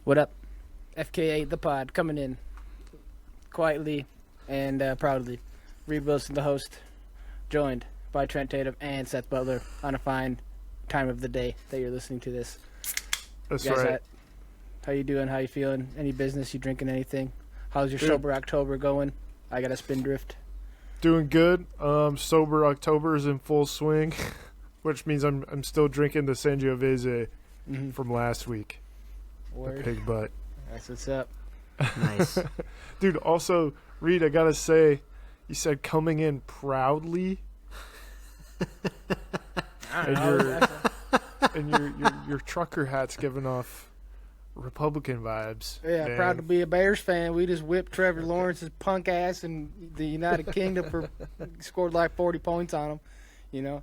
What up? FKA the pod coming in quietly and proudly. Reed Wilson, the host, joined by Trent Tatum and Seth Butler on a fine time of the day that you're listening to this. That's right. How you doing? How you feeling? Any business? You drinking anything? How's your sober October going? I got a Spindrift. Doing good. Sober October is in full swing, which means I'm still drinking the Sangiovese from last week. Word. The pig butt. That's what's up. Nice. Dude, also, Reed, I gotta say, you said coming in proudly. Your trucker hat's giving off Republican vibes. Yeah, man. proud to be a Bears fan. We just whipped Trevor Lawrence's punk ass in the United Kingdom for scored like 40 points on him,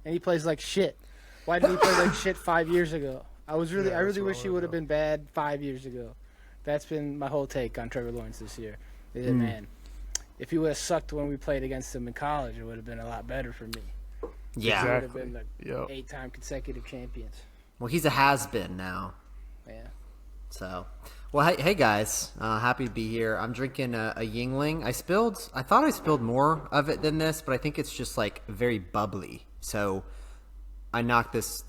and he plays like shit. Why did he play like shit 5 years ago? I really wish he would have been bad 5 years ago. That's been my whole take on Trevor Lawrence this year. Man, if he would have sucked when we played against him in college, it would have been a lot better for me. Yeah. He would have been the 8-time consecutive champions. Well, he's a has-been now. Yeah. So, well, hey guys, happy to be here. I'm drinking a Yingling. I thought I spilled more of it than this, but I think it's just like very bubbly. So I knocked this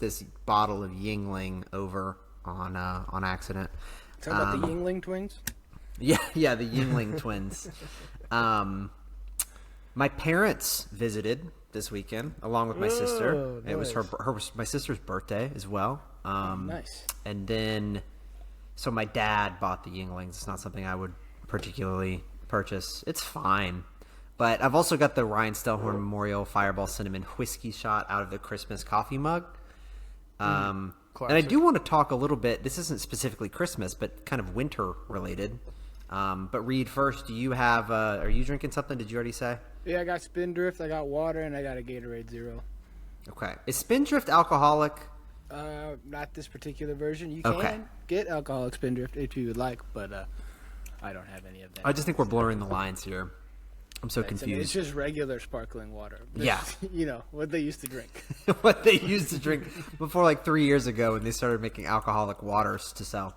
bottle of Yingling over on accident. Talk about the Yingling twins? Yeah, the Yingling twins. My parents visited this weekend along with my sister. Nice. It was my sister's birthday as well. Nice. And then, so my dad bought the Yinglings. It's not something I would particularly purchase. It's fine. But I've also got the Ryan Stellhorn Memorial Fireball Cinnamon Whiskey Shot out of the Christmas coffee mug. And I do want to talk a little bit. This isn't specifically Christmas, but kind of winter related. But Reed, first, do you have? Are you drinking something? Did you already say? Yeah, I got Spindrift, I got water, and I got a Gatorade Zero. Okay. Is Spindrift alcoholic? Not this particular version. You can get alcoholic Spindrift if you would like, but I don't have any of that. I just think we're blurring the lines here. I'm so confused. I mean, it's just regular sparkling water. Yeah. What they used to drink. What they used to drink before like 3 years ago when they started making alcoholic waters to sell.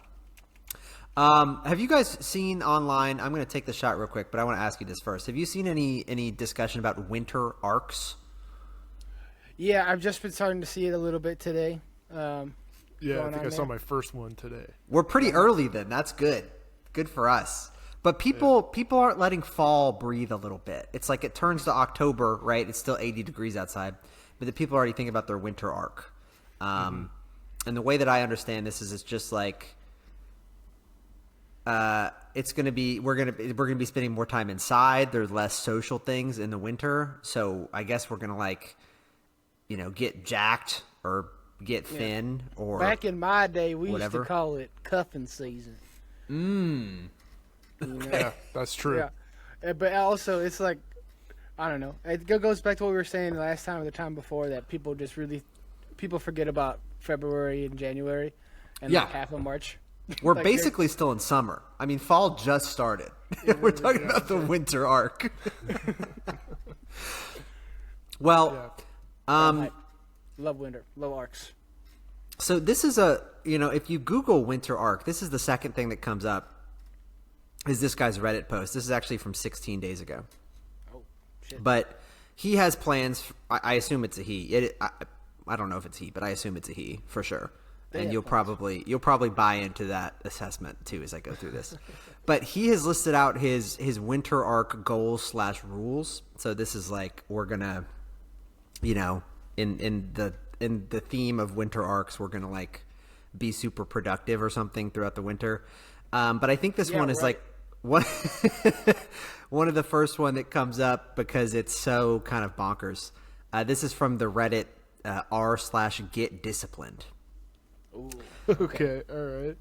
Have you guys seen online? I'm going to take the shot real quick, but I want to ask you this first. Have you seen any discussion about winter arcs? Yeah, I've just been starting to see it a little bit today. Yeah, I think I saw my first one today. We're pretty early then. That's good. Good for us. But people aren't letting fall breathe a little bit. It's like it turns to October, right? It's still 80 degrees outside, but the people are already thinking about their winter arc. And the way that I understand this is it's just like it's going to be we're going to be spending more time inside. There's less social things in the winter, so I guess we're going to get jacked or get thin or back in my day we whatever. Used to call it cuffing season. Yeah, that's true. Yeah, but also it's like I don't know. It goes back to what we were saying last time or the time before that people forget about February and January and like half of March. We're like basically still in summer. I mean, fall just started. We're talking about the winter arc. Well, love winter, love arcs. So this is if you Google winter arc, this is the second thing that comes up. Is this guy's Reddit post? This is actually from 16 days ago. Oh, shit. But he has plans. I assume it's a he. I don't know if it's he, but I assume it's a he for sure. And you'll probably buy into that assessment too as I go through this. But he has listed out his winter arc goals / rules. So this is like we're gonna, in the theme of winter arcs, we're gonna like be super productive or something throughout the winter. But I think this one is like one of the first one that comes up because it's so kind of bonkers. This is from the Reddit r/get disciplined. Ooh, okay, all right.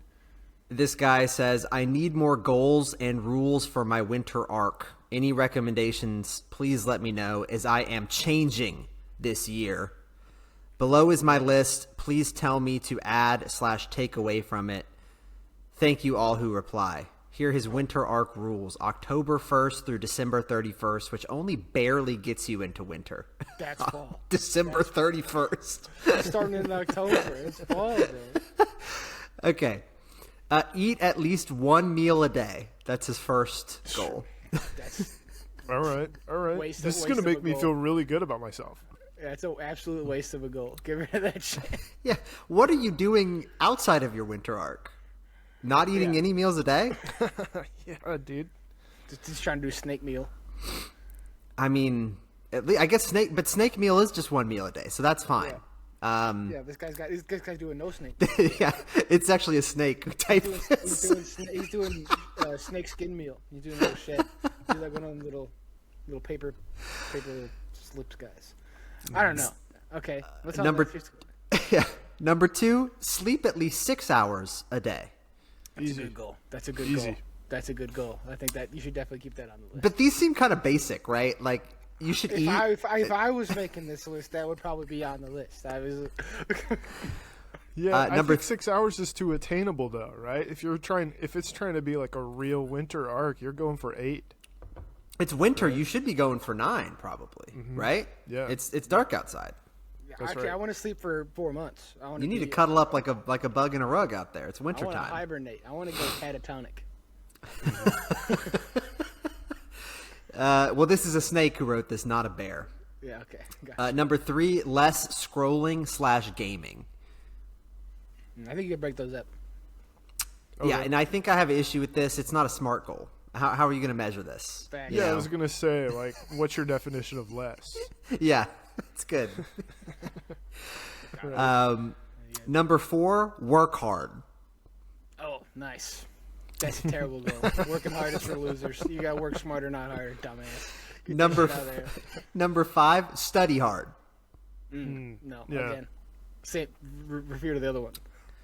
This guy says, I need more goals and rules for my winter arc. Any recommendations, please let me know as I am changing this year. Below is my list. Please tell me to add / take away from it. Thank you all who reply. Here are his winter arc rules. October 1st through December 31st, which only barely gets you into winter. That's fall. December 31st. It's starting in October. It's fall, though. Okay. Eat at least one meal a day. That's his first goal. That's All right. Waste This of- is gonna waste of make a me goal. feel really good about myself. that's an absolute waste of a goal. Get rid of that shit. Yeah. What are you doing outside of your winter arc? Not eating Yeah. any meals a day? Yeah, dude. Just trying to do snake meal. I mean, at least, I guess snake meal is just one meal a day, so that's fine. Yeah, this guy's doing no snake. Yeah, it's actually a snake type. He's doing snake skin meal. He's doing little shit. He's like one of them little paper slips guys. I don't know. Okay, let's Number 2, sleep at least 6 hours a day. That's a good goal. That's a good Easy. goal. That's a good goal. I think that you should definitely keep that on the list. But these seem kind of basic, right? Like you should eat. If I was making this list, that would probably be on the list. I was. Yeah, I number think 6 hours is too attainable, though, right? If it's trying to be like a real winter arc, you're going for 8. It's winter. You should be going for 9, probably, right? Yeah. It's dark outside. Actually, right. I want to sleep for 4 months. You need to cuddle up like a bug in a rug out there. It's I winter want to time. hibernate. I want to go catatonic. Well, this is a snake who wrote this, not a bear. Yeah. Okay. Gotcha. Number 3, less scrolling / gaming. I think you can break those up. Yeah, and I think I have an issue with this. It's not a SMART goal. How are you going to measure this? Facts. You Yeah, I know? was gonna say, like, what's your definition of less? Yeah, it's good. Number 4, work hard. Oh, nice. That's a terrible goal. Working hard is for losers. You gotta work smarter, not harder, dumbass. Get that shit out of there. Number 5, study hard. No. Yeah. Again. Same. Refer to the other one.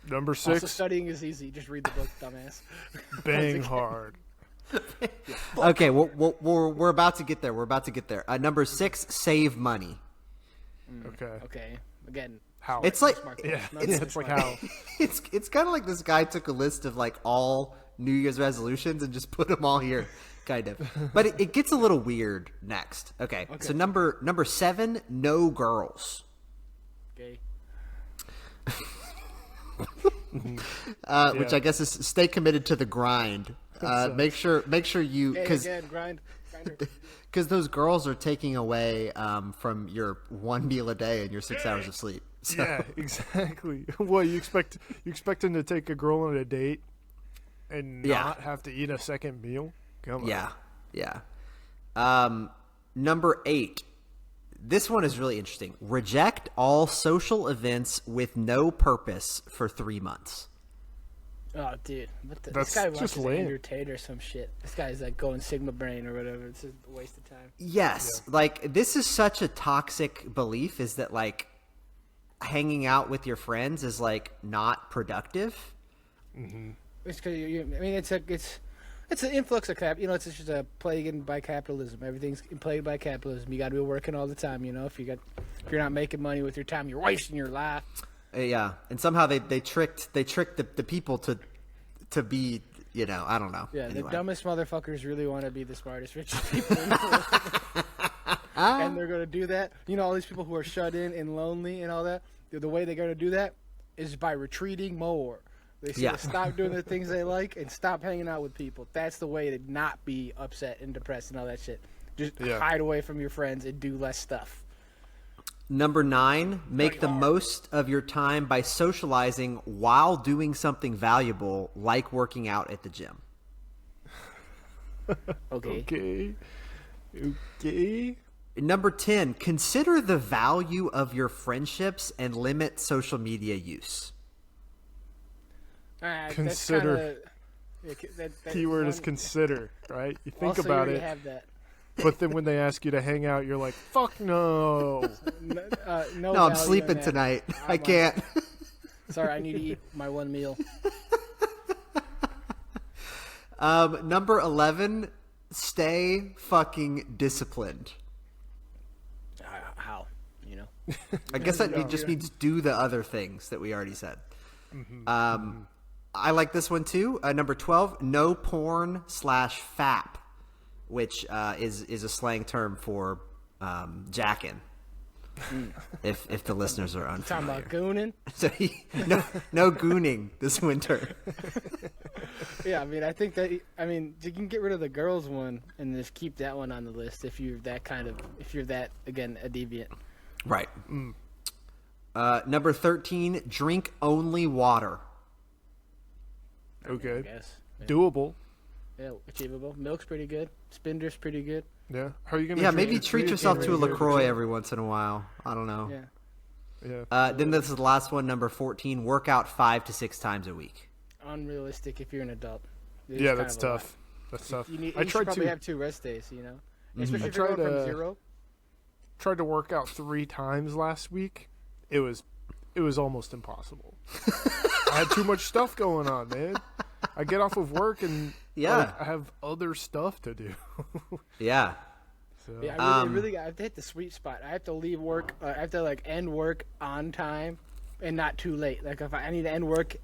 Number Also, 6, studying is easy. Just read the book, dumbass. bang hard. Okay, we're about to get there. Number 6, save money. Okay. Okay. Again. How? It's like Smart Yeah, goals. it's like how. it's kind of like this guy took a list of like all New Year's resolutions and just put them all here, kind of. But it gets a little weird next. Okay. So number 7, no girls. Okay. Which I guess is stay committed to the grind. Make sure you Hey, because again, grinder. those girls are taking away from your one meal a day and your 6 hours of sleep. So, Yeah, exactly. Well, you expect him to take a girl on a date and Yeah. not have to eat a second meal? Come on. yeah. Number 8. This one is really interesting. Reject all social events with no purpose for 3 months. Oh, dude. What the, That's this guy just watches lame. Andrew Tate or some shit. This guy's like going Sigma Brain or whatever. It's just a waste of time. Yes, like this is such a toxic belief is that like hanging out with your friends is like not productive. It's because I mean, it's an influx of cap. You know, it's just a plagued by capitalism. Everything's plagued by capitalism. You got to be working all the time. You know, if you're not making money with your time, you're wasting your life. Yeah, and somehow they tricked the people to be, you know, I don't know. Yeah, Anyway. the dumbest motherfuckers really want to be the smartest, richest people in the world. And they're going to do that. You know, all these people who are shut in and lonely and all that, the way they're going to do that is by retreating more. They should stop doing the things they like and stop hanging out with people. That's the way to not be upset and depressed and all that shit. Just hide away from your friends and do less stuff. Number 9, make the hard. most of your time by socializing while doing something valuable, like working out at the gym. Okay. Okay. Number 10, consider the value of your friendships and limit social media use. Consider. That Keyword is consider, right? You think also, about you it, have that. but then when they ask you to hang out, you're like, "Fuck no." No, No, I'm value in sleeping that. tonight. I I'm can't. Sorry, I need to eat my one meal. Number 11, stay fucking disciplined. How? You know? I guess that just means do the other things that we already said. I like this one too. Number 12, no porn / fap, which is a slang term for jacking. If the listeners are Talking unfamiliar. about gooning? So no gooning this winter. Yeah, I mean, I think that you can get rid of the girls one and just keep that one on the list if you're that again a deviant. Right. Number 13, drink only water. I Okay. guess. Yeah. Doable. Yeah, achievable. Milk's pretty good. Spinder's pretty good. Yeah. How are you gonna? Yeah, drink maybe it? treat You yourself can't to a really do it LaCroix yourself. every once in a while. I don't know. Yeah. Yeah. Then this is the last one, number 14, work out 5 to 6 times a week. Unrealistic if you're an adult. It's Yeah, kind that's of a lot. tough. That's tough. You I should tried probably to have 2 rest days, you know? Mhm. Especially I if you're going tried, from 0. tried to work out 3 times last week. It was almost impossible. I had too much stuff going on, man. I get off of work and Yeah. I have other stuff to do. Yeah. So, Yeah, I really I have to hit the sweet spot. I have to leave work. I have to end work on time, and not too late. Like if I need to end work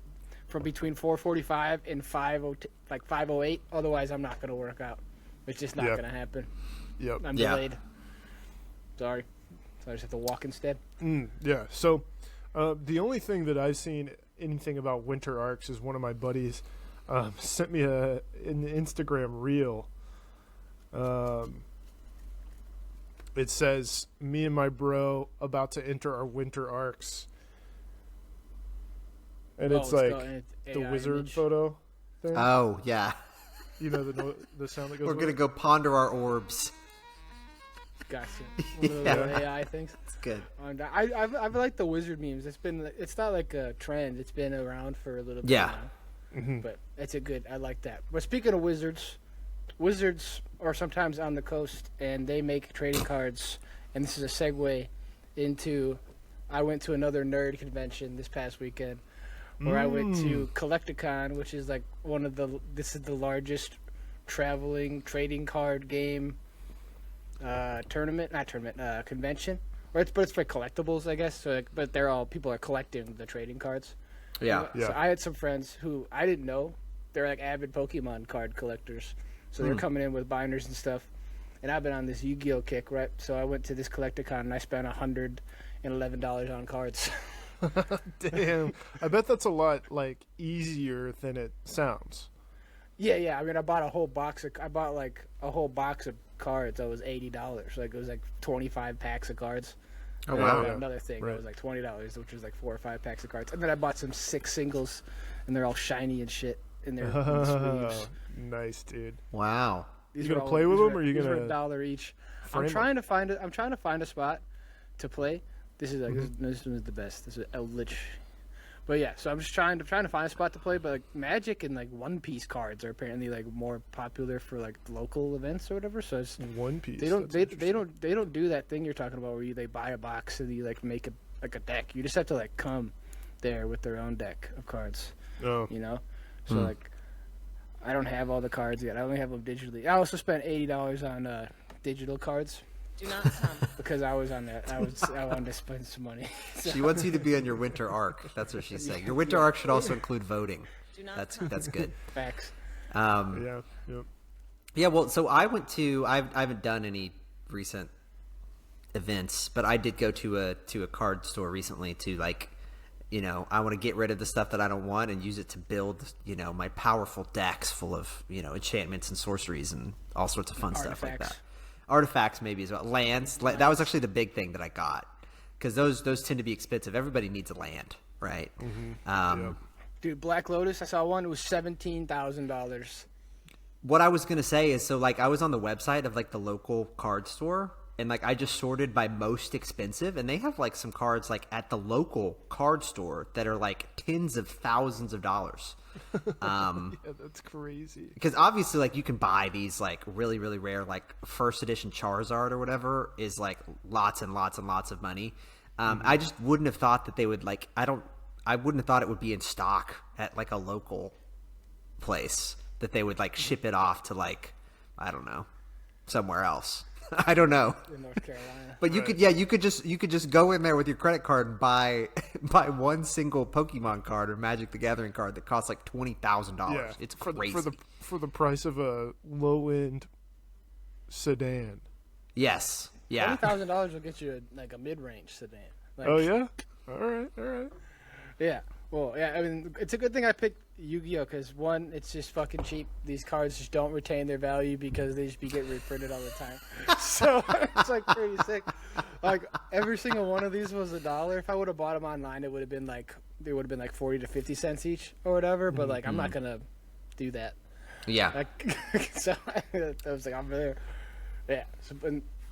from between 4:45 and 5:08. Otherwise, I'm not gonna work out. It's just not Yeah. gonna happen. Yep. I'm Yeah. delayed. Sorry, so I just have to walk instead. Yeah. So the only thing that I've seen anything about winter arcs is one of my buddies sent me an Instagram reel. It says, "Me and my bro about to enter our winter arcs," and it's Oh, like got the AI wizard image. photo thing. Oh, yeah. You know the sound that goes. We're with going to it? go ponder our orbs. Gotcha. One of those Yeah. little AI things. It's good. And I've liked the wizard memes. It's not like a trend. It's been around for a little bit Yeah. now. But it's I like that. But speaking of wizards are sometimes on the coast and they make trading cards. And this is a segue into, I went to another nerd convention this past weekend where I went to Collecticon, which is like this is the largest traveling trading card game convention. But it's for collectibles, I guess. So, but people are collecting the trading cards. Yeah. Yeah. So I had some friends who I didn't know. They're like avid Pokemon card collectors. So they're coming in with binders and stuff. And I've been on this Yu-Gi-Oh kick, right? So I went to this Collecticon and I spent $111 on cards. Damn, I bet that's a lot easier than it sounds. Yeah. I mean, I bought a whole box of cards. That was $80. Like it was like 25 packs of cards. Oh, And I wow. bought another thing Right. that was like $20, which was like 4 or 5 packs of cards. And then I bought some 6 singles, and they're all shiny and shit in their sleeves. Nice, dude. Wow. These You were gonna play with these them, or you these were gonna $1 each? frame I'm 'em? trying to find a spot to play. This is this one is the best. This is a lich. But yeah, so I'm just trying to find a spot to play. But Magic and One Piece cards are apparently more popular for local events or whatever. So it's, One Piece. they don't that's they interesting. don't do that thing you're talking about where they buy a box and you make a deck. You just have to come there with their own deck of cards. Oh, You know, so I don't have all the cards yet. I only have them digitally. I also spent $80 on digital cards Do not come. because I was on that. I wanted to spend some money. So, She wants you to be on your winter arc. That's what she's saying. Your winter arc should also include voting. Do not That's come. good. facts. yeah. Yep. Yeah, well, so I haven't done any recent events, but I did go to a card store recently to I want to get rid of the stuff that I don't want and use it to build, my powerful decks full of, enchantments and sorceries and all sorts of fun stuff like Artifacts. that. Artifacts maybe as well. Lands. That was actually the big thing that I got because those tend to be expensive. Everybody needs a land, right? Yep. Dude, Black Lotus, I saw one. It was $17,000. What I was gonna say is, so I was on the website of the local card store, and I just sorted by most expensive, and they have some cards at the local card store that are tens of thousands of dollars. Yeah, that's crazy. Because obviously, you can buy these really really rare first edition Charizard or whatever is lots and lots and lots of money. I just wouldn't have thought that they would I wouldn't have thought it would be in stock at a local place that they would ship it off to I don't know, somewhere else. I don't know. In North Carolina. But you could just go in there with your credit card and buy one single Pokemon card or Magic the Gathering card that costs $20,000. Yeah, It's for crazy. for the price of a low end sedan. Yes. Yeah. $20,000 will get you a mid-range sedan. Oh yeah. All right. Yeah. Well, yeah. I mean, it's a good thing I picked Yu-Gi-Oh, because one, it's just fucking cheap. These cards just don't retain their value because they just be getting reprinted all the time. So it's like pretty sick. Like every single one of these was $1. If I would have bought them online, it would have been like 40 to 50 cents each or whatever. But like, I'm not gonna do that. Yeah. Like, so I was like, I'm there. Yeah.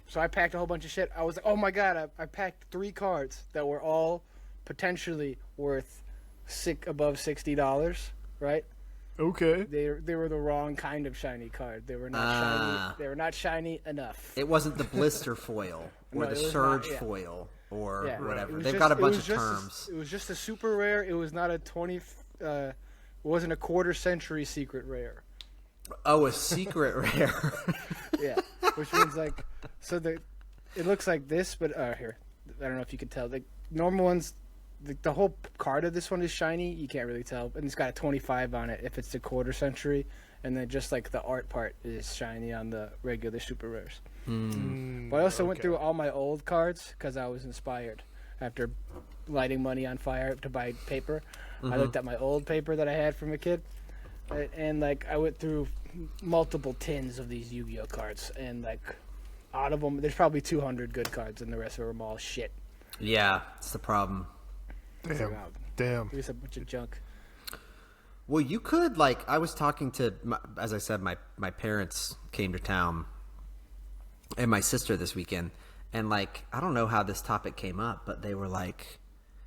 So I packed a whole bunch of shit. I was like, oh my god, I packed 3 cards that were all potentially worth above $60, right? Okay. They were the wrong kind of shiny card. They were not shiny. They were not shiny enough. It wasn't the blister foil or No, the it was surge not, yeah. foil or Yeah, whatever. it was They've just- got a it bunch was of just terms. It was just a super rare. It was not a 20. It wasn't a quarter century secret rare. Oh, a secret rare. Yeah, which means like, so it looks like this, but here, I don't know if you can tell. The normal ones, the whole card of this one is shiny. You can't really tell, and it's got a 25 on it if it's the quarter century, and then just like the art part is shiny on the regular super rares. But I also went through all my old cards because I was inspired after lighting money on fire to buy paper. I looked at my old paper that I had from a kid, and like I went through multiple tins of these Yu-Gi-Oh cards, and like out of them, there's probably 200 good cards, and the rest of them all shit. Yeah, it's the problem. Damn. Here's a bunch of junk. Well, you could, like, I was talking to, as I said, my parents came to town and my sister this weekend. And, like, I don't know how this topic came up, but they were like,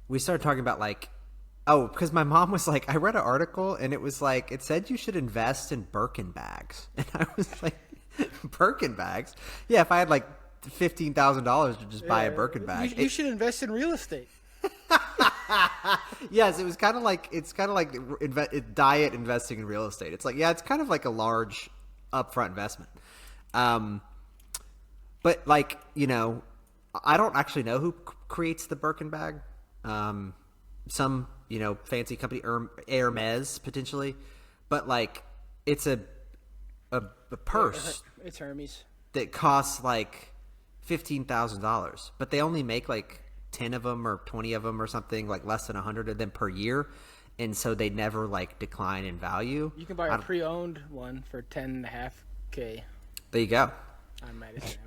we started talking about, like, oh, because my mom was like, I read an article and it was like, it said you should invest in Birkin bags. And I was like, Birkin bags? Yeah, if I had like $15,000 to just buy a Birkin bag. You should invest in real estate. Yes, it's kind of like diet investing in real estate. It's like, yeah, it's kind of like a large upfront investment. But like, you know, I don't actually know who creates the Birkin bag. Some, you know, fancy company, Hermes potentially, but like it's a purse It's Hermes. that costs like $15,000, but they only make like 10 of them or 20 of them or something, like less than 100 of them per year, and so they never like decline in value. You can buy a pre-owned one for $10.5K There you go. on Madison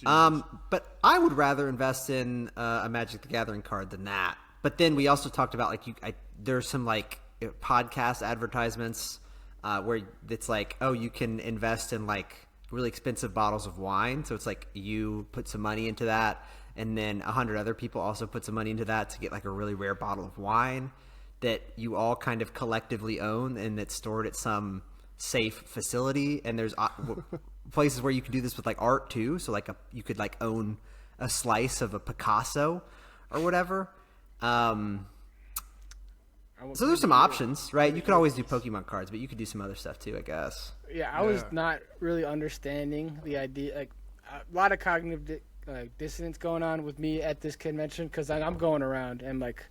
Avenue. But I would rather invest in a Magic the Gathering card than that. But then we also talked about like there's some like podcast advertisements where it's like, oh, you can invest in like really expensive bottles of wine. So it's like you put some money into that, and then 100 other people also put some money into that to get like a really rare bottle of wine that you all kind of collectively own and that's stored at some safe facility. And there's places where you can do this with like art too. So like you could like own a slice of a Picasso or whatever. So there's some options, right? You could always do Pokemon cards, but you could do some other stuff too, I guess. Yeah, I was not really understanding the idea. Like a lot of cognitive dissonance going on with me at this convention because I'm going around and like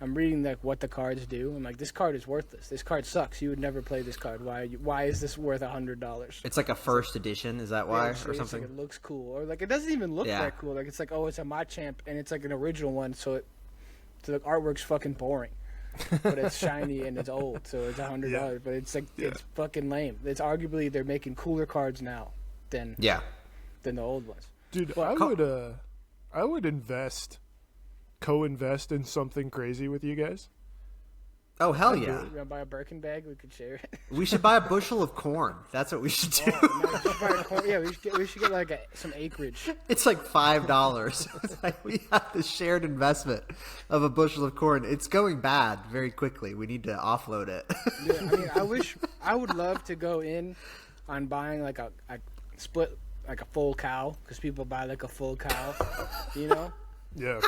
I'm reading like what the cards do. I'm like, this card is worthless. This card sucks. You would never play this card. Why is this worth $100? It's like a first edition. Is that why, or something? Like it looks cool, or like it doesn't even look that cool. Like it's like, oh, it's a Machamp and it's like an original one, so the artwork's fucking boring. But it's shiny and it's old, so it's $100. Yeah. But it's like it's fucking lame. It's arguably they're making cooler cards now than the old ones. Dude, I would co-invest in something crazy with you guys. Oh hell yeah! You wanna buy a Birkin bag? We could share it. We should buy a bushel of corn. That's what we should do. Yeah, we should get like some acreage. It's like $5. It's like we have the shared investment of a bushel of corn. It's going bad very quickly. We need to offload it. Yeah, I mean, I would love to go in on buying like a split like a full cow because people buy like a full cow, you know. Yeah.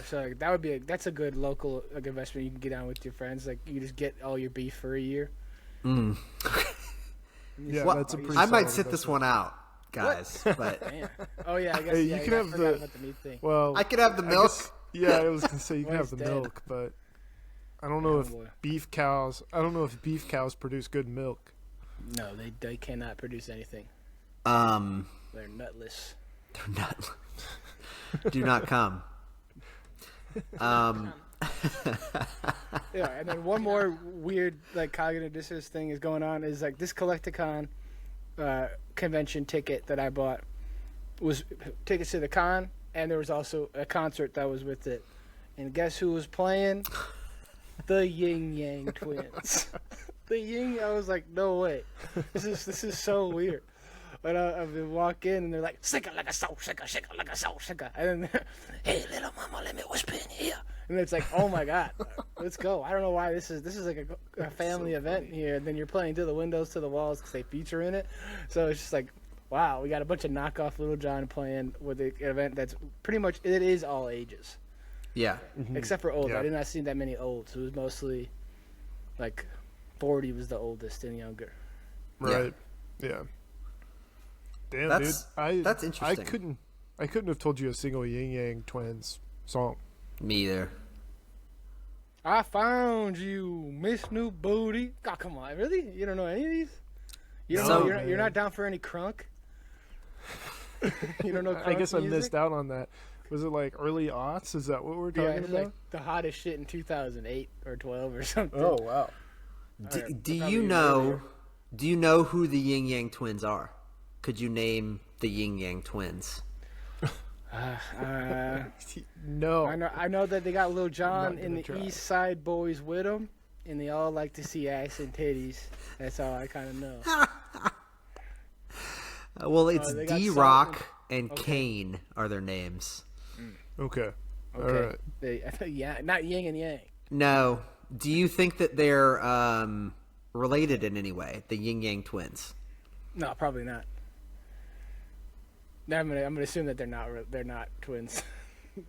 So like, that's a good local like investment you can get on with your friends. Like you just get all your beef for a year. Yeah, well, that's a pretty I might solid sit this one out, guys. But Damn. Oh yeah, I guess you can have about the meat thing. Well, I could have the milk. I was gonna say you can Well, have the it's dead. milk, but I don't know if boy. beef cows. I don't know if beef cows produce good milk. No, they cannot produce anything. They're nutless. They're not. Do not come. Yeah, and then one more weird like cognitive dissonance thing is going on is like this Collecticon convention ticket that I bought was tickets to the con, and there was also a concert that was with it. And guess who was playing? The Ying Yang Twins. The Ying. I was like, no way. This is so weird. But I walk in and they're like, "Shake it like a soul, shake it like a soul, shake it." And then, "Hey, little mama, let me whisper in here." And it's like, oh my god, let's go. I don't know why this is like a family event here. And then you're playing to the windows, to the walls because they feature in it. So it's just like, wow, we got a bunch of knockoff Little John playing with an event that's pretty much it is all ages. Yeah. Except for old. Yeah. I did not see that many olds. It was mostly like 40 was the oldest and younger. Right. Yeah. Damn, That's dude. that's interesting. I couldn't have told you a single Ying Yang Twins song. Me either. I found you, Miss New Booty. Oh, come on, really? You don't know any of these? You don't No, know, you're not down for any crunk? You don't know crunk I guess I music? missed out on that. Was it like early aughts? Is that what we're Yeah, talking it's about? like the hottest shit in 2008 or 12 or something. Oh wow. Do probably you know? earlier. Do you know who the Yin Yang Twins are? Could you name the Yin Yang Twins? No. I know that they got Lil Jon not and the gonna try. East Side Boys with them, and they all like to see ass and titties. That's all I kind of know. Well, it's they got D Salt Rock and okay. Kane are their names. Okay. All Okay. right. Yeah, not yin and yang. No. Do you think that they're related in any way? The Yin Yang Twins. No, probably not. No, I'm gonna assume that they're not twins.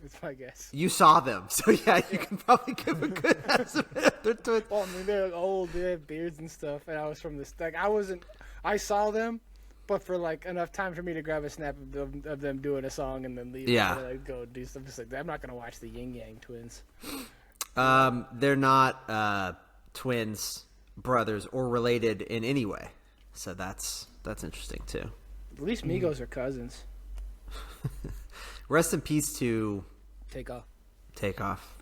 That's my guess. You saw them, so yeah, you can probably give a good estimate of their twins. Well, I mean, they're old, they have beards and stuff, and I was from this. Like, I saw them, but for like enough time for me to grab a snap of them doing a song and then leave. Yeah. And like, go do stuff. Just like that. I'm not gonna watch the Yin Yang Twins. They're not twins, brothers, or related in any way. So that's interesting too. At least Migos are cousins. Rest in peace to Take off. Takeoff.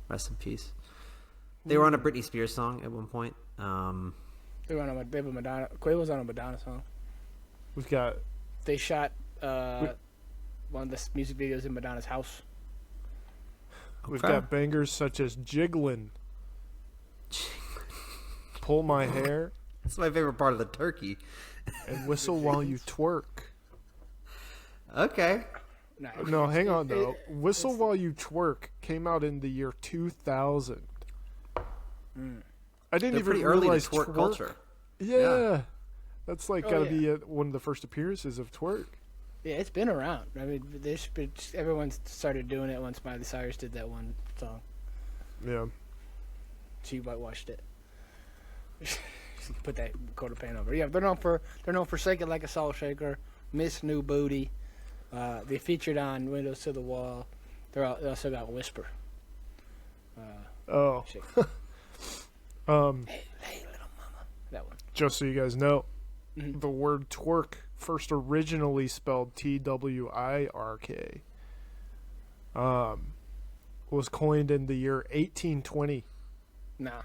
Rest in peace. They were on a Britney Spears song at one point. They have a Madonna. Quavo's on a Madonna song. We've got They shot one of the music videos in Madonna's house. we've Okay. got bangers such as Jiggling, Pull My Hair, That's my favorite part of the turkey. and Whistle While You Twerk. Okay. No, hang on though. Whistle While You Twerk came out in the year 2000. I didn't They're even pretty early to realize twerk culture. Yeah. That's like Oh, gotta yeah. be one of the first appearances of twerk. Yeah, it's been around. I mean, everyone started doing it once Miley Cyrus did that one song. Yeah. She whitewashed it. She put that coat of paint over. Yeah, they're known for "Shake It Like a Salt Shaker," "Miss New Booty." They featured on "Windows to the Wall." They also got "Whisper." Oh. Shake. Hey, little mama. That one. Just so you guys know, Mhm. the word twerk, first originally spelled TWIRK, was coined in the year 1820 Nah.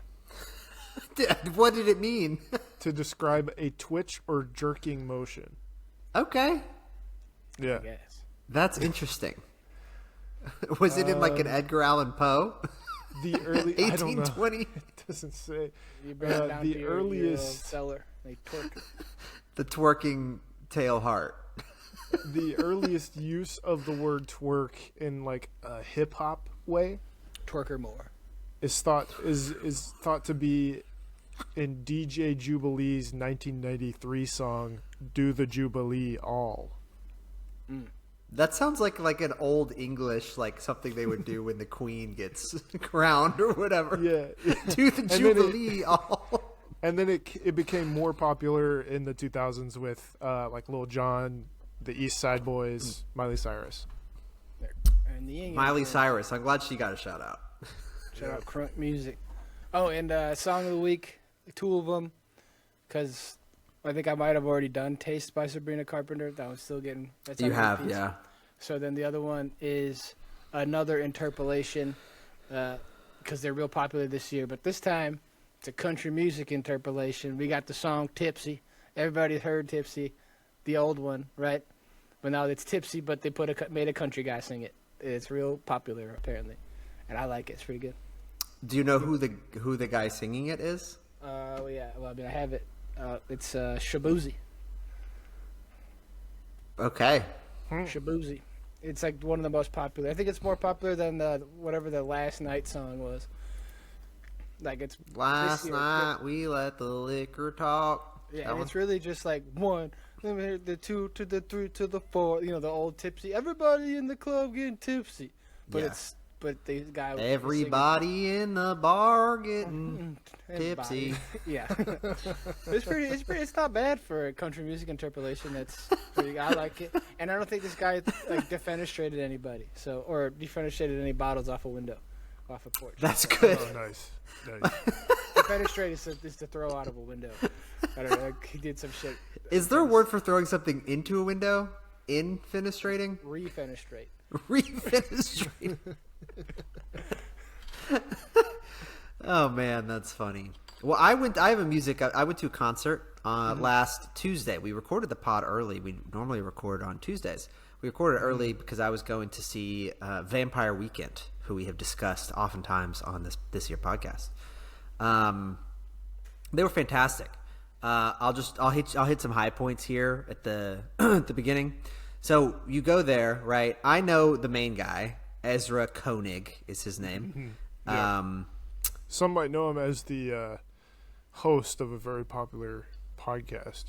What did it mean? to describe a twitch or jerking motion. Okay. Yeah. I guess. That's interesting. Was it in like an Edgar Allan Poe? The early I don't know. 1820? It doesn't say. You bring it down the to your earliest- cellar. They twerk. The twerking tail heart. The earliest use of the word twerk in like a hip hop way Twerker more. is thought to be in DJ Jubilee's 1993 song "Do the Jubilee All." That sounds like an old English, like something they would do when the Queen gets crowned or whatever. Yeah, Do the then it- Jubilee all. and then it became more popular in the 2000s with like Lil Jon, the East Side Boys, Miley Cyrus. And the Ying Miley Yang Cyrus. I'm glad she got a shout out. Shout out crunk music. Oh, and song of the week, two of them, because I think I might have already done "Taste" by Sabrina Carpenter. That one's still getting. That's You on have, repeat. yeah. So then the other one is another interpolation because they're real popular this year. But this time, it's a country music interpolation. We got the song Tipsy. Everybody heard Tipsy, the old one, right? But now it's Tipsy, but they made a country guy sing it. It's real popular, apparently. And I like it. It's pretty good. Do you know who the guy singing it is? Yeah. Well, I mean, I have it. It's Shabuzi. Okay. Shabuzi. It's like one of the most popular. I think it's more popular than whatever the Last Night song was. Like it's Last night we let the liquor talk. Yeah, and it's really just like 1, the 2 to the 3 to the 4. You know, the old tipsy. Everybody in the club getting tipsy. But but the guy. Everybody in the bar getting tipsy. Yeah, it's pretty. It's not bad for a country music interpolation. That's pretty. I like it, and I don't think this guy like defenestrated anybody. Or defenestrated any bottles off a window, off a porch. That's good. Oh, nice. Defenestrate is to throw out of a window. I don't know. Like, he did some shit. Is there a word for throwing something into a window? Infenestrating? Refenestrate. Refenestrate. Oh man, that's funny. Well, I went to a concert last Tuesday. We recorded the pod early. We normally record on Tuesdays. We recorded early because I was going to see Vampire Weekend, who we have discussed oftentimes on this year podcast. They were fantastic. I'll hit some high points here at the at the beginning. So you go there, right? I know the main guy, Ezra Koenig is his name. Yeah. Some might know him as the host of a very popular podcast.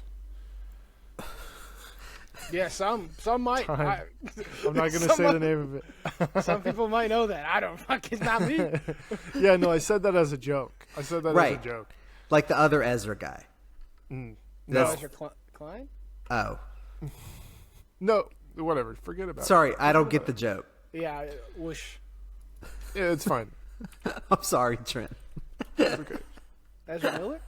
Yeah, some might. I'm not going to say the name of it. Some people might know that. I don't. It's not me. Yeah, no, I said that as a joke. As a joke. Like the other Ezra guy. No. Ezra Klein? Oh. No, whatever. Forget about it. Sorry, I don't get the joke. Yeah, whoosh. Yeah, it's fine. I'm sorry, Trent. It's okay. Ezra Miller?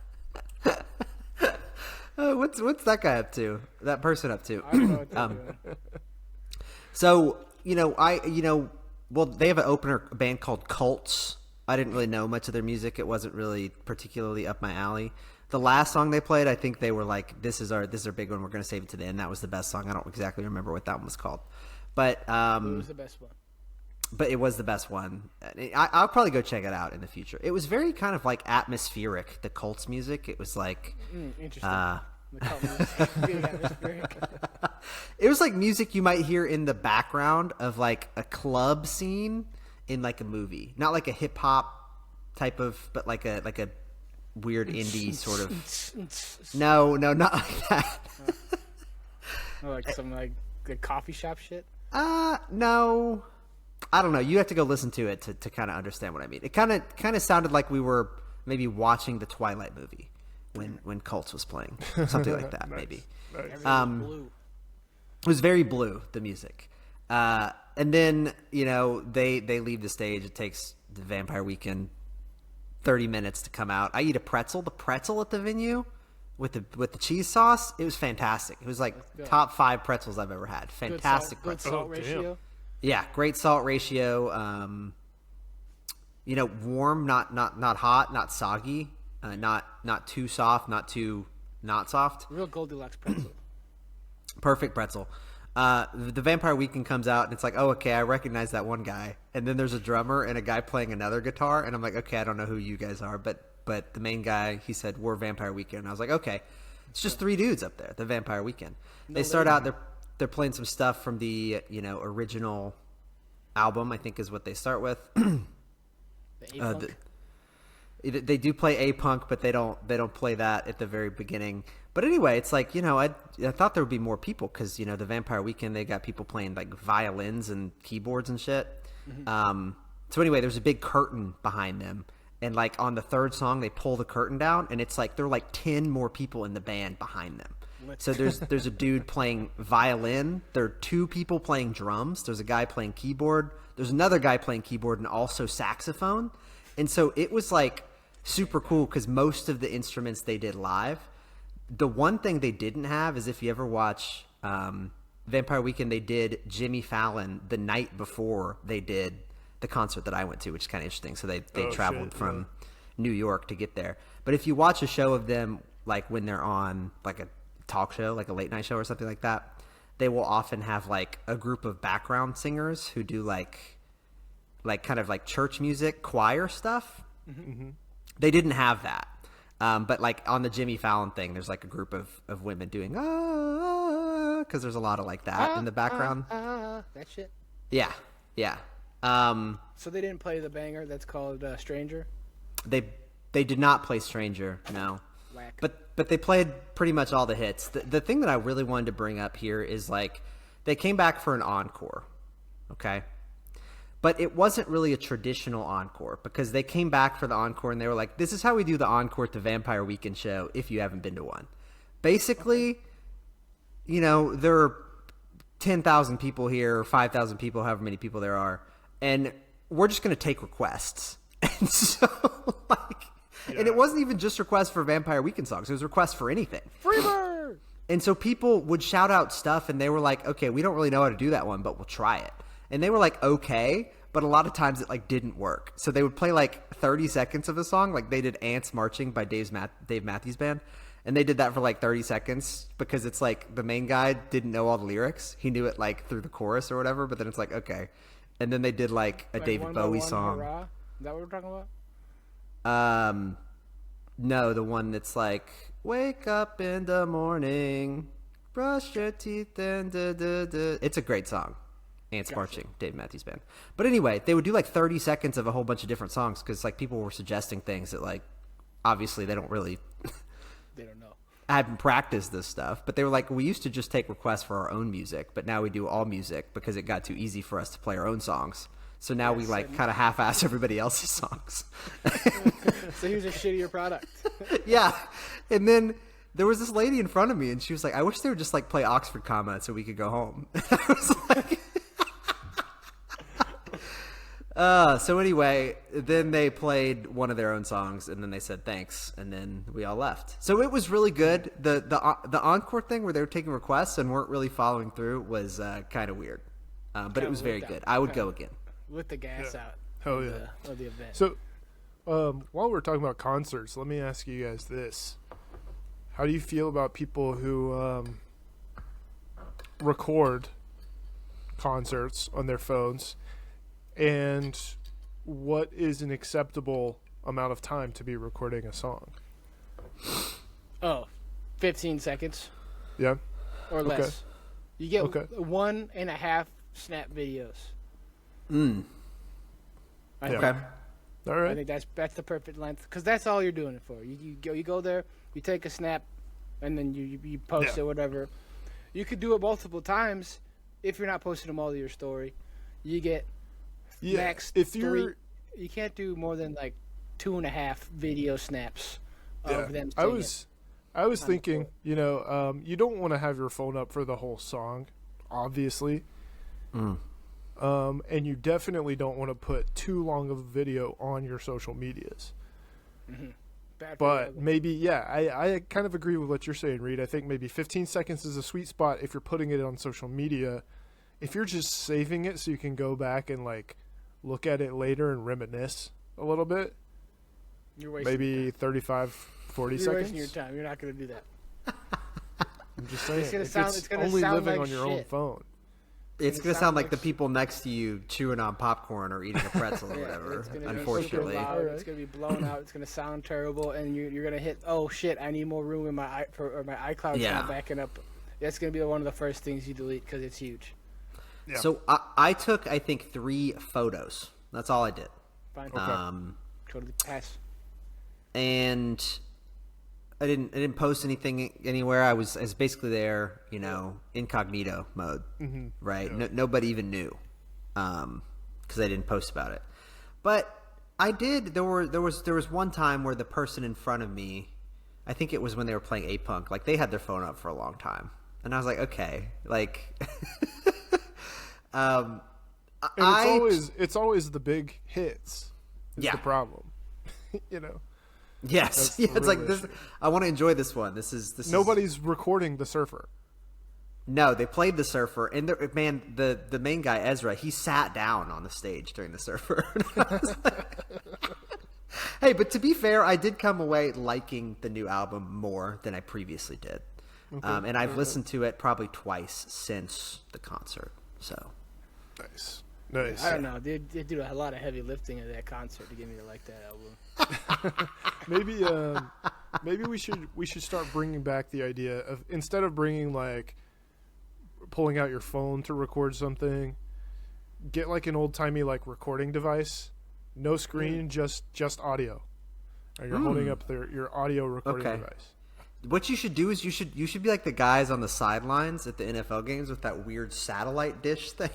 What's that guy up to? That person up to? I don't know what they're doing. So, well, they have an opener band called Cults. I didn't really know much of their music. It wasn't really particularly up my alley. The last song they played, I think they were like, this is our big one. We're going to save it to the end. That was the best song. I don't exactly remember what that one was called. But It was the best one. But it was the best one. I'll probably go check it out in the future. It was very kind of like atmospheric, the Cults music. It was like Interesting. The cult music being atmospheric. it was like music you might hear in the background of like a club scene in like a movie. Not like a hip hop type of, but like a weird indie sort of. No, not like that. Like some like the coffee shop shit. No. I don't know. You have to go listen to it to kind of understand what I mean. It kind of sounded like we were maybe watching the Twilight movie when Cults was playing, something like that. Nice. Maybe. Everything blue. It was very blue, the music. And then they leave the stage. It takes the Vampire Weekend 30 minutes to come out. I eat a pretzel. The pretzel at the venue with the cheese sauce. It was fantastic. It was like top 5 pretzels I've ever had. Fantastic Good pretzel. salt ratio. Damn. Yeah, great salt ratio. Warm, not hot, not soggy, not too soft, not too not soft. Real Goldilocks pretzel. Perfect pretzel. The Vampire Weekend comes out and it's like, oh, okay, I recognize that one guy. And then there's a drummer and a guy playing another guitar, and I'm like, okay, I don't know who you guys are, but the main guy, he said, we're Vampire Weekend. And I was like, okay, it's just 3 dudes up there, the Vampire Weekend. They start out, they're playing some stuff from the original album, I think is what they start with. The A-Punk. They do play A-Punk, but they don't play that at the very beginning. But anyway, it's like, I thought there would be more people because, the Vampire Weekend, they got people playing like violins and keyboards and shit. Mm-hmm. So anyway, there's a big curtain behind them. And like on the 3rd song, they pull the curtain down and it's like there are like 10 more people in the band behind them. So there's a dude playing violin. There are 2 people playing drums. There's a guy playing keyboard. There's another guy playing keyboard and also saxophone. And so it was like super cool because most of the instruments they did live. The one thing they didn't have is if you ever watch Vampire Weekend, they did Jimmy Fallon the night before they did the concert that I went to, which is kind of interesting. So they Oh, traveled shit, from yeah. New York to get there. But if you watch a show of them, like when they're on like a talk show, like a late night show or something like that, they will often have like a group of background singers who do like kind of like church music, choir stuff. Mm-hmm. They didn't have that. But like on the Jimmy Fallon thing, there's like a group of women doing because there's a lot of like that in the background. That shit. Yeah. So they didn't play the banger that's called Stranger? They did not play Stranger, no. Whack. But they played pretty much all the hits. The thing that I really wanted to bring up here is like they came back for an encore, okay? But it wasn't really a traditional encore because they came back for the encore and they were like, this is how we do the encore at the Vampire Weekend show if you haven't been to one. Basically, you know, there are 10,000 people here, or 5,000 people, however many people there are, and we're just going to take requests. And so, like, and it wasn't even just requests for Vampire Weekend songs. It was requests for anything. Freebird! And so people would shout out stuff, and they were like, okay, we don't really know how to do that one, but we'll try it. And they were like, okay, but a lot of times it, like, didn't work. So they would play, like, 30 seconds of a song. Like, they did Ants Marching by Dave Matthews Band. And they did that for, like, 30 seconds because it's, like, the main guy didn't know all the lyrics. He knew it, like, through the chorus or whatever, but then it's like, okay. And then they did, like, a David One by Bowie One, song. Hurrah? Is that what we're talking about? No, the one that's like, wake up in the morning, brush your teeth, and da-da-da. It's a great song. Ants Marching, Dave Matthews Band. But anyway, they would do like 30 seconds of a whole bunch of different songs because like people were suggesting things that like, obviously they don't really They don't know. hadn't practiced this stuff. But they were like, we used to just take requests for our own music, but now we do all music because it got too easy for us to play our own songs. So now we like kind of half-ass everybody else's songs. So here's a shittier product. Yeah. And then there was this lady in front of me and she was like, I wish they would just like play Oxford Comma so we could go home. I was like, so anyway, then they played one of their own songs and then they said thanks and then we all left. So it was really good. The encore thing where they were taking requests and weren't really following through was kind of weird. But it was very good. I would go again. With the gas out Hell of, yeah. of the event. So, while we're talking about concerts, let me ask you guys this. How do you feel about people who record concerts on their phones? And what is an acceptable amount of time to be recording a song? 15 seconds Yeah? or less. Okay. You get Okay. 1.5 snap videos. I Yeah. think. Okay. All I right. think that's the perfect length because that's all you're doing it for. You go there, you take a snap, and then you post Yeah. it, whatever. You could do it multiple times if you're not posting them all to your story. You get Yeah. max If 3. you're... You can't do more than like 2.5 video snaps Yeah. of them. I singing. was thinking, you you don't want to have your phone up for the whole song, obviously. And you definitely don't want to put too long of a video on your social medias. Bad for But the- maybe, yeah, I kind of agree with what you're saying, Reed. I think maybe 15 seconds is a sweet spot if you're putting it on social media. If you're just saving it so you can go back and like look at it later and reminisce a little bit, you're wasting maybe 35, 40 You're seconds. wasting your time. You're not going to do that. I'm just saying, gonna if sound- it's it's gonna only sound living like on your own shit. phone. It's gonna going to sound sound like like the people next to you chewing on popcorn or eating a pretzel or Yeah, whatever, it's gonna be unfortunately. super loud, Alright. it's gonna be blown out. It's gonna sound terrible, and you're gonna hit. Oh shit! I need more room in my my iCloud's Yeah. not backing up. That's gonna be one of the first things you delete because it's huge. Yeah. So I took, I think, 3 photos. That's all I did. Fine. Totally pass. And I didn't post anything anywhere. I was basically there, incognito mode, right? Yeah. Nobody even knew, because I didn't post about it. But I did. There was one time where the person in front of me, I think it was when they were playing A-Punk, like they had their phone up for a long time, and I was like, okay, like, And it's always the big hits. Is Yeah. the problem. Yes, That's the yeah, it's like real this. issue. I want to enjoy this one. This is Nobody's recording the surfer. No, they played the Surfer, and the main guy Ezra, he sat down on the stage during the Surfer. Hey, but to be fair, I did come away liking the new album more than I previously did, and I've listened to it probably twice since the concert. So Nice. I don't know. They do a lot of heavy lifting at that concert to get me to like that album. Maybe we should start bringing back the idea of, instead of bringing like pulling out your phone to record something, get like an old timey like recording device, no screen, just audio. And you're holding up your audio recording device. what you should do is you should be like the guys on the sidelines at the NFL games with that weird satellite dish thing.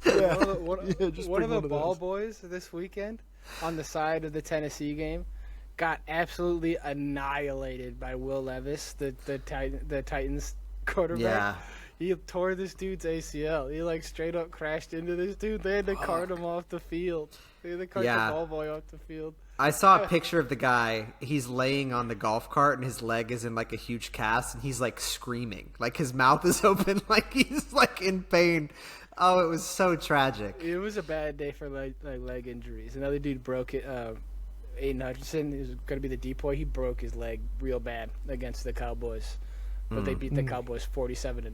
One of the ball boys this weekend on the side of the Tennessee game got absolutely annihilated by Will Levis, the Titans quarterback. Yeah. He tore this dude's ACL. He like straight up crashed into this dude. They had to cart him off the field. They had to cart the ball boy off the field. I saw a picture of the guy. He's laying on the golf cart and his leg is in like a huge cast and he's like screaming. Like his mouth is open like he's like in pain. Oh, it was so tragic. It was a bad day for like leg injuries. Another dude broke it. Aiden Hutchinson is going to be the decoy. He broke his leg real bad against the Cowboys. But they beat the Cowboys 47-9.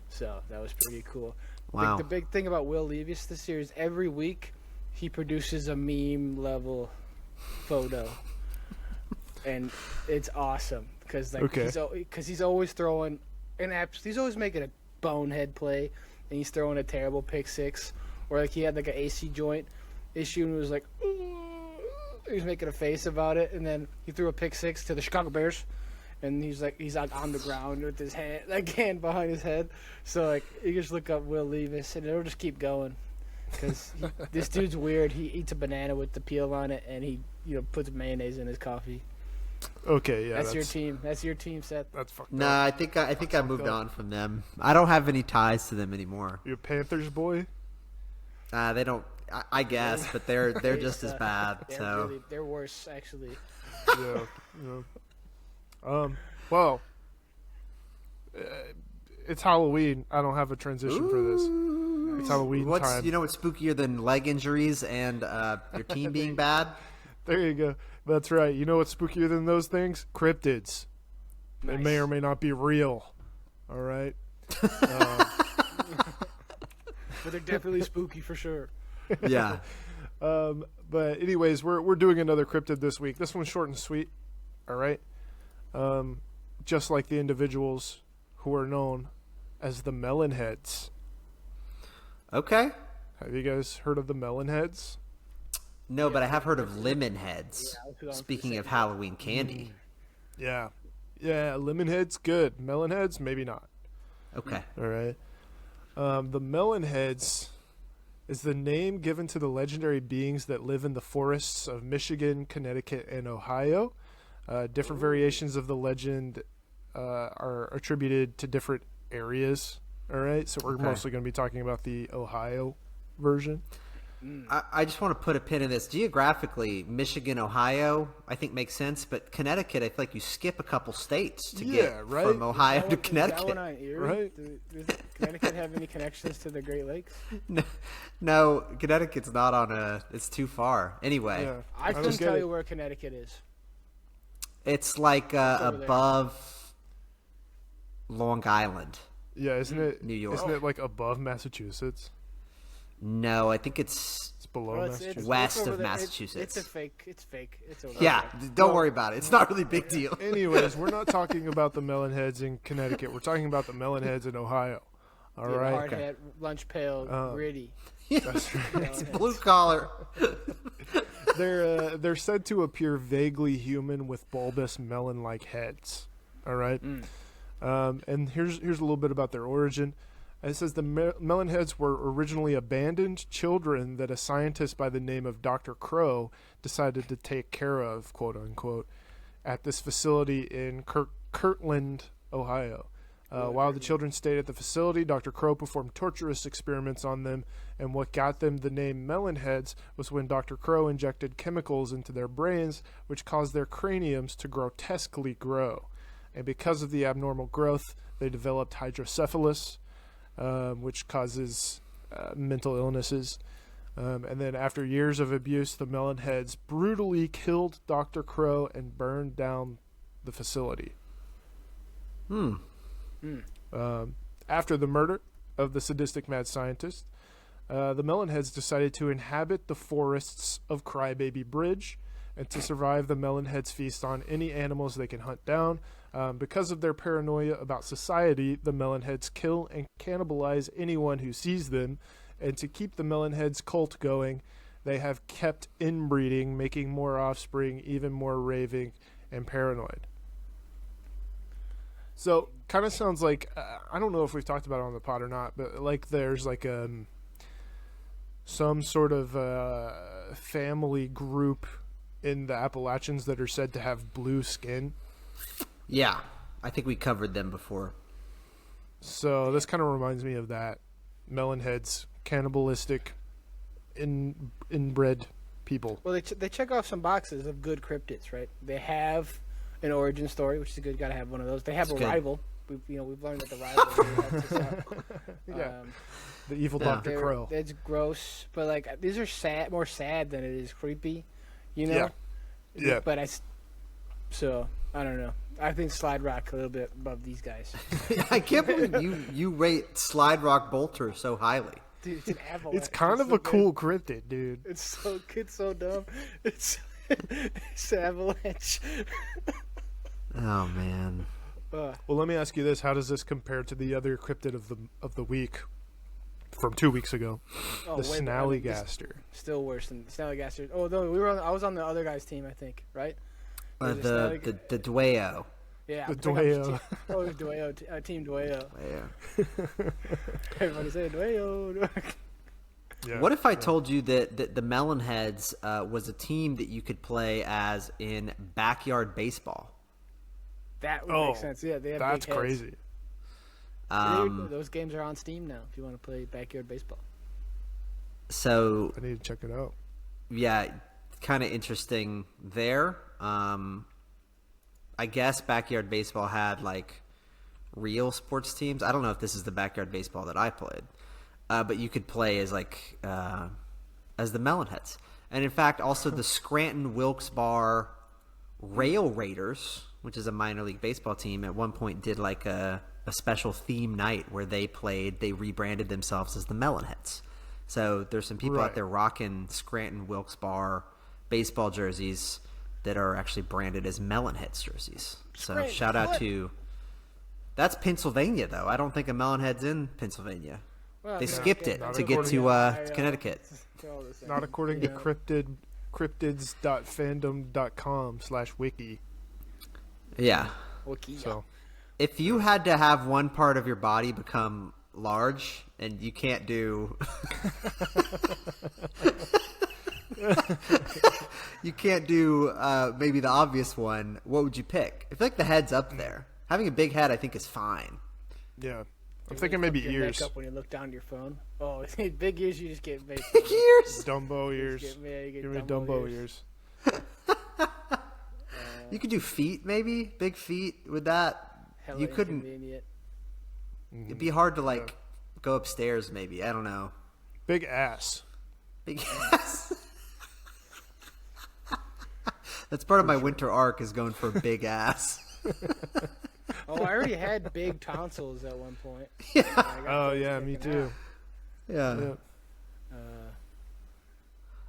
So that was pretty cool. Wow. The big thing about Will Levis this year is every week he produces a meme level photo, and it's awesome because he's always throwing he's always making a bonehead play, and he's throwing a terrible pick six, or like he had like an AC joint issue and was like he was making a face about it, and then he threw a pick six to the Chicago Bears. And he's like on the ground with his hand behind his head. So like you just look up Will Levis and it'll just keep going, because this dude's weird. He eats a banana with the peel on it, and he puts mayonnaise in his coffee. Okay, yeah, that's your team. That's your team, Seth. That's fucked No, up. I think I moved on from them. I don't have any ties to them anymore. You a Panthers boy? They don't. I guess, but they're just as bad. They're worse actually. Yeah. Well, it's Halloween. I don't have a transition for this. It's Halloween time. You know what's spookier than leg injuries and your team being bad? There you go. That's right. You know what's spookier than those things? Cryptids. They may or may not be real. All right? But they're definitely spooky for sure. Yeah. But anyways, we're doing another cryptid this week. This one's short and sweet. All right? Just like the individuals who are known as the Melonheads. Okay. Have you guys heard of the Melonheads? No, but I have heard of lemon heads. Yeah, Speaking of Halloween candy. Yeah. Yeah, Lemonheads, good. Melonheads, maybe not. Okay. All right. The Melonheads is the name given to the legendary beings that live in the forests of Michigan, Connecticut, and Ohio. Different variations of the legend are attributed to different areas. All right, so we're mostly going to be talking about the Ohio version. I just want to put a pin in this. Geographically, Michigan, Ohio, I think makes sense, but Connecticut, I feel like you skip a couple states to get from Ohio to Connecticut. Right? Does Connecticut have any connections to the Great Lakes? No, Connecticut's not on it's too far. Anyway. Yeah, I couldn't tell you where Connecticut is. It's like above Long Island. Yeah, isn't it? New York. Isn't it like above Massachusetts? No, I think it's Below Massachusetts. west of Massachusetts. It's fake. It's over yeah, there. don't worry about it. It's not really a big deal. Anyways, we're not talking about the Melonheads in Connecticut. We're talking about the Melonheads in Ohio. All right. Hard hat, lunch pail, gritty. That's right. It's blue collar. They're said to appear vaguely human with bulbous melon-like heads. All right. And here's a little bit about their origin. It says the Melonheads were originally abandoned children that a scientist by the name of Dr. Crow decided to take care of, quote unquote, at this facility in Kirtland, Ohio. While the children stayed at the facility, Dr. Crow performed torturous experiments on them, and what got them the name Melonheads was when Dr. Crow injected chemicals into their brains, which caused their craniums to grotesquely grow. and because of the abnormal growth, they developed hydrocephalus, which causes mental illnesses. And then after years of abuse, the Melonheads brutally killed Dr. Crow and burned down the facility. After the murder of the sadistic mad scientist, the Melonheads decided to inhabit the forests of Crybaby Bridge, and to survive, the Melonheads feast on any animals they can hunt down. Because of their paranoia about society, the Melonheads kill and cannibalize anyone who sees them. And to keep the Melonheads cult going, they have kept inbreeding, making more offspring, even more raving and paranoid. So, kind of sounds like, I don't know if we've talked about it on the pod or not, but like there's like some sort of family group in the Appalachians that are said to have blue skin. Yeah, I think we covered them before. So this kind of reminds me of that. Melonheads, cannibalistic, inbred people. Well, they check off some boxes of good cryptids, right? They have an origin story, which is good. Got to have one of those. They have That's a good. rival. We've learned that the rival really helps us out. Yeah. The evil Dr. Crow. It's gross, but like these are more sad than it is creepy, you know. Yeah. But I don't know. I think Slide Rock a little bit above these guys. I can't believe you rate Slide Rock Bolter so highly. Dude, it's an avalanche. It's kind of a cool cryptid, dude. It's so dumb. It's avalanche. Oh man. Well, let me ask you this: how does this compare to the other cryptid of the week from 2 weeks ago? The Snallygaster. Still worse than Snallygaster. Oh, no, I was on the other guy's team, I think, right? The Dueo. Yeah, The Dueo. Oh, it was Dueo, Team Dueo. Yeah. Everybody say Dueo. Yeah. What if I told you that the Melonheads was a team that you could play as in backyard baseball? That would make sense. Yeah, they have That's big heads. crazy. Those games are on Steam now if you want to play backyard baseball. So I need to check it out. yeah, kind of interesting there. I guess backyard baseball had like real sports teams. I don't know if this is the backyard baseball that I played, but you could play as like as the Melonheads, and in fact also the Scranton Wilkes-Barre Rail Raiders, which is a minor league baseball team, at one point did like a special theme night where they rebranded themselves as the Melonheads. So there's some people out there rocking Scranton Wilkes-Barre baseball jerseys that are actually branded as Melonheads jerseys. So shout out to... That's Pennsylvania, though. I don't think a Melonhead's in Pennsylvania. Well, They skipped it to get to Connecticut. Not according to cryptids.fandom.com/wiki. Yeah. So If you had to have one part of your body become large and you can't do... you can't do maybe the obvious one, what would you pick? I feel like the head's up there. Having a big head, I think, is fine. yeah, I'm thinking maybe ears. Up when you look down at your phone. Oh, big ears, you just get Big ears? Dumbo ears. Give me Dumbo ears. You could do feet, maybe? Big feet with that. Hella You couldn't... inconvenient. It'd be hard to, like, go upstairs, maybe. I don't know. Big ass. Big ass. That's part of my winter arc, is going for a big ass. Oh, I already had big tonsils at one point. Oh yeah, me too. Yeah.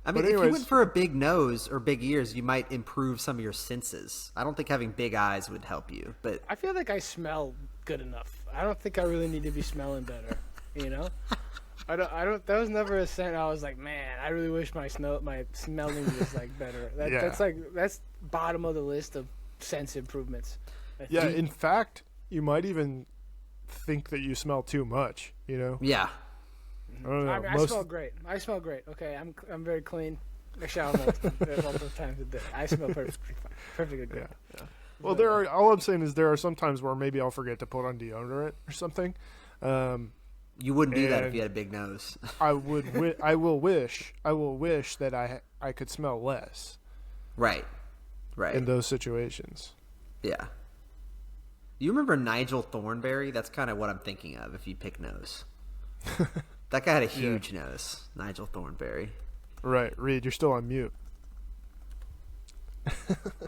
I But mean, if you anyways- went for a big nose or big ears, you might improve some of your senses. I don't think having big eyes would help you, but I feel like I smell good enough. I don't think I really need to be smelling better. You know, I don't. That was never a scent. I was like, man, I really wish my smelling was like better. That's bottom of the list of sense improvements. Yeah, in fact, you might even think that you smell too much. You know. yeah. I don't know. I mean, I smell great. Okay, I'm very clean. I shower multiple times a day. I smell perfectly good. Yeah. Well, all I'm saying is there are some times where maybe I'll forget to put on deodorant or something. You wouldn't do that if And- you had a big nose. I will wish that I could smell less Right. in those situations. Yeah. Do you remember Nigel Thornberry? That's kind of what I'm thinking of if you pick nose. That guy had a huge nose, Nigel Thornberry. Right, Reed, you're still on mute.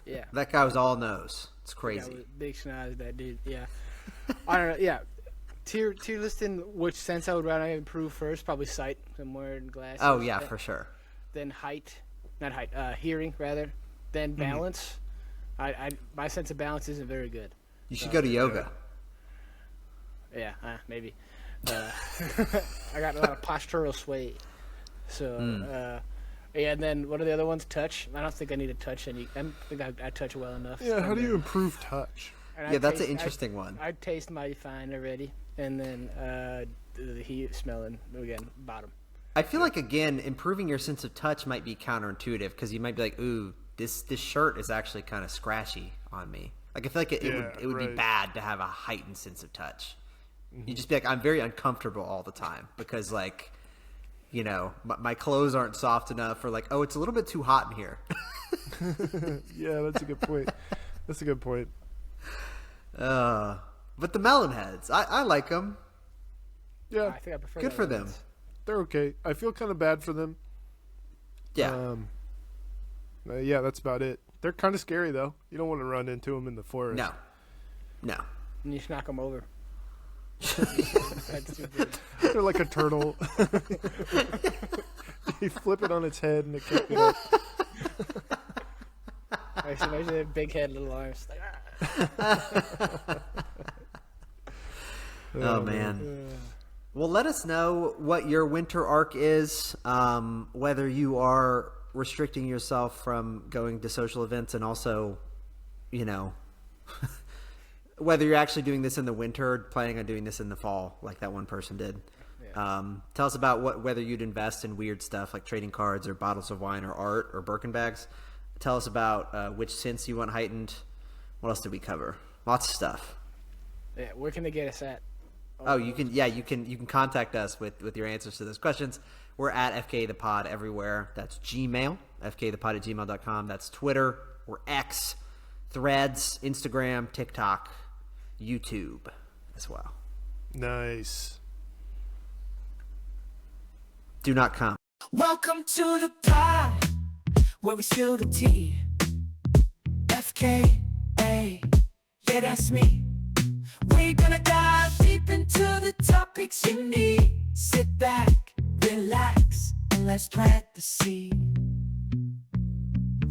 Yeah. That guy was all nose. It's crazy. Yeah, big schnoz, that dude. Yeah. I don't know. Yeah. Tier listing which sense I would rather improve first. Probably sight. Somewhere in glasses. Oh yeah, for sure. Then hearing rather. Then balance. My sense of balance isn't very good. You should go to yoga. Yeah, maybe. I got a lot of postural sway. So, yeah, and then what are the other ones? Touch. I don't think I need to touch any. I think I touch well enough. Yeah, how do you improve touch? Yeah, that's an interesting one. I taste mighty fine already. And then the heat, smelling, again, bottom. I feel like, again, improving your sense of touch might be counterintuitive because you might be like, ooh, this shirt is actually kind of scratchy on me. Like, I feel like it would be bad to have a heightened sense of touch. You'd just be like, I'm very uncomfortable all the time because, like, you know, my clothes aren't soft enough, or like, oh, it's a little bit too hot in here. Yeah, that's a good point. That's a good point. But the Melonheads, I like them. Yeah, I think I prefer good that for one. them. they're okay. I feel kind of bad for them. Yeah. Yeah, that's about it. They're kind of scary, though. You don't want to run into them in the forest. No. And you just knock them over. That's too big. They're like a turtle. You flip it on its head and it kicks it up. Imagine their big head, little arms. Like, Oh, man. Well, let us know what your winter arc is, whether you are restricting yourself from going to social events, and also, you know, whether you're actually doing this in the winter or planning on doing this in the fall like that one person did. Yeah. Tell us about whether you'd invest in weird stuff like trading cards or bottles of wine or art or Birkin bags. Tell us about which sense you want heightened. What else did we cover? Lots of stuff. yeah, where can they get us at? Oh, you can contact us with your answers to those questions. We're at FK the Pod everywhere. That's Gmail, fkthepod@gmail.com. That's Twitter or X, Threads, Instagram, TikTok, YouTube as well. Nice. Do not come. Welcome to the pod, where we spill the tea. FKA, yeah, that's me. We're gonna dive deep into the topics you need. Sit back, relax, and let's plant the seed.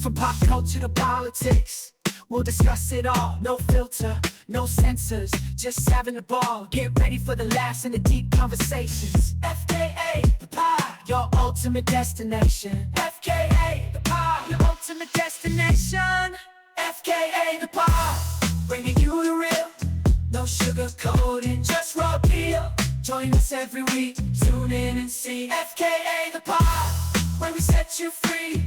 From pop culture to politics, we'll discuss it all. No filter, no censors, just having a ball. Get ready for the laughs and the deep conversations. FKA, the pod, your ultimate destination. FKA, the pod, your ultimate destination. FKA, the pod, bringing you the real. No sugar coating, just raw deal. Join us every week, tune in and see FKA, the pod, where we set you free.